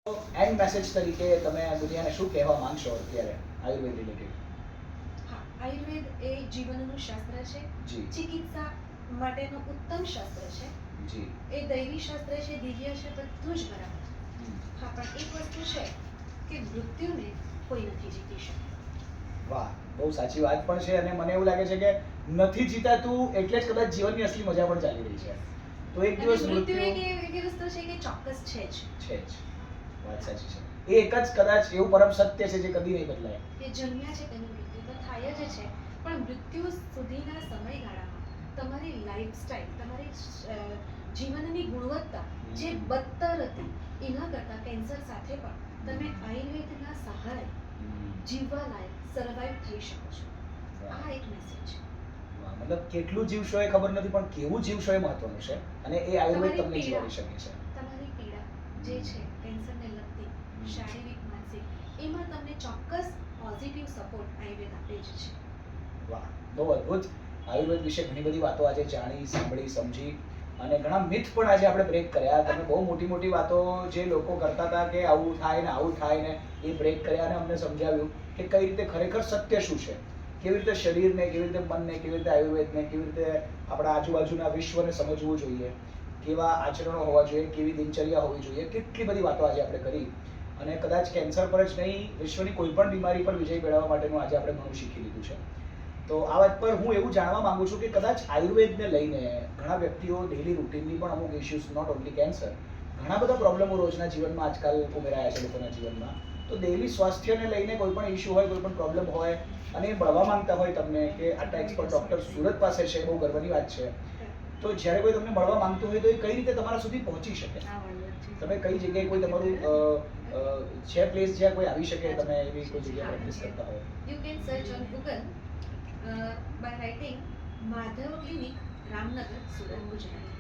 And message તરીકે તમે દુનિયાને શું કહેવા માંગશો અત્યારે આયુર્વેદ રિલેટેડ? હા, આયુર્વેદ એ જીવનનું શાસ્ત્ર છે. જી ચિકિત્સા માટેનું ઉત્તમ શાસ્ત્ર છે. જી એ દૈવી શાસ્ત્ર છે, દિવ્ય છે, બધું જ બરાબર. હા, પણ એક વસ્તુ છે કે મૃત્યુને કોઈ નથી જીતી શકતું. વાહ, બહુ સાચી વાત પણ છે. અને મને એવું લાગે છે કે નથી જીતાતું એટલે જ કદાચ જીવનની અસલી મજા પણ ચાલી રહી છે. તો એક અને દિવસ મૃત્યુ મૃત્યુ એક એવી વસ્તુ છે કે ચોક્કસ છે જ. છે જ. વાત સાચી છે. એ એક જ કદાચ એવું પરમ સત્ય છે જે કદી નહીં બદલાય. કે જન્મ્યા છે તેનું મૃત્યુ તો થાય જ છે, પણ મૃત્યુ સુધીના સમયગાળામાં તમારી લાઈફસ્ટાઈલ, તમારી જીવનની ગુણવત્તા જે બદતર હતી, એના કરતાં કેન્સર સાથે પણ તમે આયુર્વેદના સહારે જીવવા લાયક સર્વાઈવ થઈ શકો છો. આ એક મેસેજ છે. વાહ, મતલબ કેટલું જીવશો એ ખબર નથી, પણ કેવું જીવશો એ મહત્વનું છે. અને એ આયુર્વેદ તમને જીવાડી શકે છે. તમારી પીડા જે છે કેન્સરને લગતી, શારીરિક, માનસિક, એમાં તમને ચોક્કસ પોઝિટિવ સપોર્ટ આયુર્વેદ આપે જ છે. વાહ, બહુ અદ્ભુત. આયુર્વેદ વિશે ઘણી બધી વાતો આજે જાણી, સાંભળી, સમજી અને ઘણા મિથ પણ આજે આપણે બ્રેક કર્યા. તમે બહુ મોટી મોટી વાતો જે લોકો કરતા હતા કે આવું થાય ને આવું થાય ને, એ બ્રેક કર્યા અને અમને સમજાવ્યું કે કઈ રીતે ખરેખર સત્ય શું છે, કેવી રીતે શરીરને, કેવી રીતે મનને, કેવી રીતે આયુર્વેદને, કેવી રીતે આપણા આજુબાજુના વિશ્વને સમજવું જોઈએ, કેવા આચરણો હોવા જોઈએ, કેવી દિનચર્યા હોવી જોઈએ. કેટલી બધી વાતો આજે આપણે કરી અને કદાચ કેન્સર પર જ નહીં, વિશ્વની કોઈ પણ બીમારી પર વિજય મેળવવા માટેનું આજે આપણે ઘણું શીખી લીધું છે. તો આ વાત પર હું એવું જાણવા માંગુ છું કે કદાચ આયુર્વેદને લઈને ઘણા વ્યક્તિઓ ડેલી રૂટીનની પણ અમુક ઇશ્યુઝ, નોટ ઓનલી કેન્સર, ઘણા બધા પ્રોબ્લેમો રોજના જીવનમાં આજકાલ ઉમેરાયા છે લોકોના જીવનમાં. તો ડેલી સ્વાસ્થ્યને લઈને કોઈ પણ ઇશ્યુ હોય, કોઈ પણ પ્રોબ્લેમ હોય અને એ મળવા માંગતા હોય તમને કે આટલા એક્સપર્ટ ડૉક્ટર સુરત પાસે છે, બહુ ગર્વની વાત છે. તો જ્યારે કોઈ તમને મળવા માંગતું હોય તો એ કઈ રીતે તમારા સુધી પહોંચી શકે? તમે કઈ જગ્યાએ કોઈ તમારું છે પ્લેસ જ્યાં કોઈ આવી શકે, તમે એવી કોઈ જગ્યાએ પ્રેક્ટિસ કરતા હોય? You can search on Google by writing Madhav Clinic, Ramnagar, Surat, Gujarat.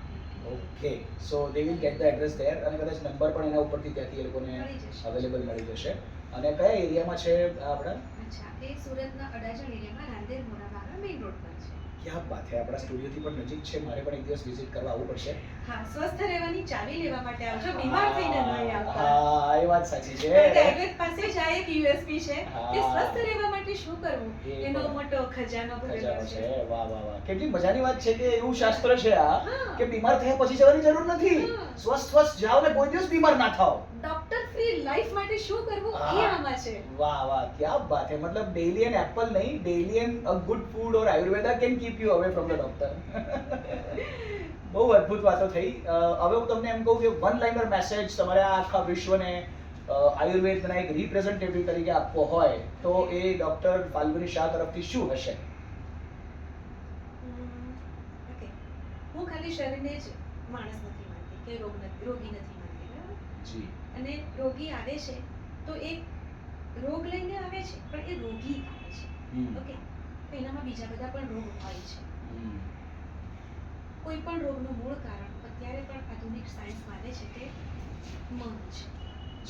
Okay, so they will get the address there અને કદાચ નંબર પણ એના ઉપરથી ત્યાંથી એ લોકોને મળી જશે. અવેલેબલ મળી જશે. અને કયા એરિયામાં છે આપણા? અચ્છા, એ સુરતના અડાજણ એરિયામાં રાંદેર મોરાવાડા મેઇન રોડ પર છે. ક્યાં વાત છે, આપણા સ્ટુડિયોથી પણ નજીક છે. મારે પણ એક દિવસ વિઝિટ કરવા આવવું પડશે. હા, સ્વસ્થ રહેવાની ચાવી લેવા માટે આવજો, બીમાર થઈને નહીં આવતા. હા, એ વાત સાચી છે. આયુર્વેદ પાસે જ આ એક યુએસપી છે કે હા. સ્વસ્થ રહેવા માટે શું કરવું, એ એનો પણ મોટો ખજાનો ભરેલો ખજાનો છે. છે. વાહ વાહ વાહ, કેટલી મજાની વાત છે કે એવું શાસ્ત્ર છે આ હા. કે બીમાર થયા પછી જવાની જરૂર નથી. હા. સ્વસ્થ જાઓ ને કોઈ દિવસ બીમાર ના થાઓ. ડોક્ટર ફ્રી લાઈફ માટે શું કરવું એ હા. આમાં છે. વાહ વાહ, क्या बात है. मतलब डेली एन एप्पल नहीं, daily an a good food और Ayurveda can keep you away from the doctor. બહુ અદ્ભુત વાતો થઈ. હવે હું તમને એમ કહું કે વન લાઇનર મેસેજ તમારે આ આખા વિશ્વને આયુર્વેદના એક રિપ્રેઝેન્ટેટિવ તરીકે આપવો હોય તો એ ડોક્ટર ફાલ્ગુની શાહ તરફથી શું હશે? ઓકે, હું ખાલી શરીરને જ માણસ નથી માનતી કે રોગી નથી માનતી, બરાબર? જી અને રોગી આવે છે તો એ રોગ લઈને આવે છે, પણ એ રોગી આવે છે. ઓકે, તો એનામાં બીજા બધા પણ રોગ હોય છે. કોઈ પણ રોગનું મૂળ કારણ અત્યારે પણ આધુનિક સાયન્સ માને છે કે મન છે.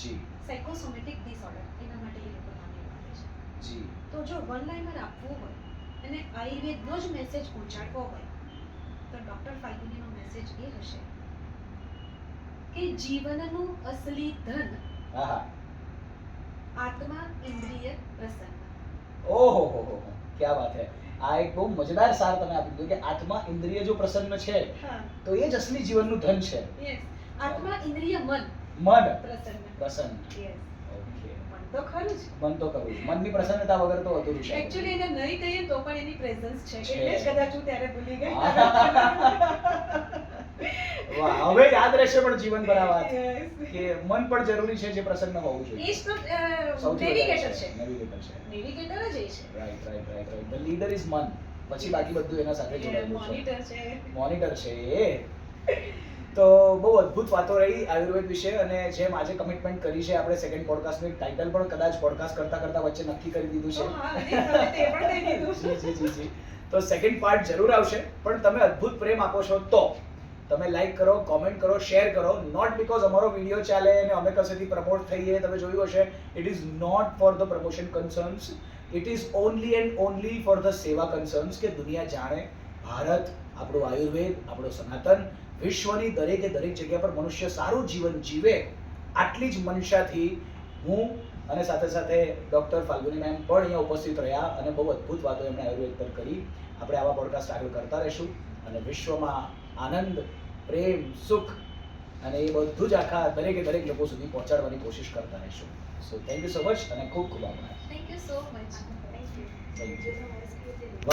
જી સાયકોસોમેટિક ડિસઓર્ડર, એના માટે એ લોકો નામ લેવા છે. જી તો જો વન લાઇનર આપવું હોય અને આયુર્વેદનો જ મેસેજ પહોંચાડવો હોય તો ડૉક્ટર ફાલ્ગુનીનો મેસેજ એ હશે કે જીવનનું અસલી ધન હા આત્મા, ઇન્દ્રિય, પ્રસન્ન. ઓહો હો હો, क्या बात है. આ એક બહુ મજેદાર સાર તમે આપી દીધું કે આત્મા ઇન્દ્રિય જો પ્રસન્ન છે હા, તો એ જ અસલી જીવનનું ધન છે. યસ. આત્મા, ઇન્દ્રિય, મન મન પ્રસન્ન. પ્રસન્ન. યસ. ઓકે, મન તો ખરું જ. મન તો કરવું જ. મનની પ્રસન્નતા વગર તો અધૂરું છે. એકચ્યુઅલી એને નહીં કહીએ તો પણ એની પ્રેઝન્સ છે, છે. એટલે જ કદાચ હું ત્યારે ભૂલી ગઈ. વાહ, હવે યાદ રહેશે પણ જીવનભર આ વાત Yes. કે મન પણ જરૂરી છે જે પ્રસન્ન હોવું જોઈએ. એ જ તો સૌથી નેવિગેટર છે. નેવિગેટર છે. નેવિગેટર જ એ છે. Right right right right. The leader is મન. પછી બાકી બધું એના સાથે જોડાયેલું છે. મોનિટર છે. મોનિટર છે એ. તો બહુ અદ્ભુત વાતો રહી આયુર્વેદ વિશે. અને જેમ આજે કમિટમેન્ટ કરી છે આપણે સેકન્ડ પોડકાસ્ટનું ટાઇટલ પણ કદાચ પોડકાસ્ટ કરતા કરતા વચ્ચે નક્કી કરી દીધું છે. તો હા, અને તમે તે પણ કહી દીધું. જી જી જી જી. તો સેકન્ડ પાર્ટ જરૂર આવશે, પણ તમે અદ્ભુત પ્રેમ આપો છો તો તમે લાઈક કરો, કોમેન્ટ કરો, શેર કરો. નોટ બીકોઝ અમારો વિડીયો ચાલે અને અમે કશેથી પ્રમોટ થઈએ. તમે જોયું હશે, it is not for the promotion concerns, it is only and only for the seva concerns. કે દુનિયા જાણે ભારત, આપણું આયુર્વેદ, આપણું સનાતન, વિશ્વની દરેકે દરેક જગ્યા પર મનુષ્ય સારું જીવન જીવે આટલી જ મનસાથી હું અને સાથે સાથે ડૉક્ટર ફાલ્ગુની મેમ પણ અહીંયા ઉપસ્થિત રહ્યા અને બહુ અદ્ભુત વાતો એમણે આયુર્વેદ પર કરી. આપણે આવા પોડકાસ્ટ આગળ કરતા રહીશું અને વિશ્વમાં આનંદ, પ્રેમ, સુખ અને એ બધું જ આખા દરેક લોકો સુધી પહોંચાડવાની કોશિશ કરતા રહીશું. So thank you so much અને ખૂબ ખૂબ આભાર. Thank you so much. Thank you. Thank you.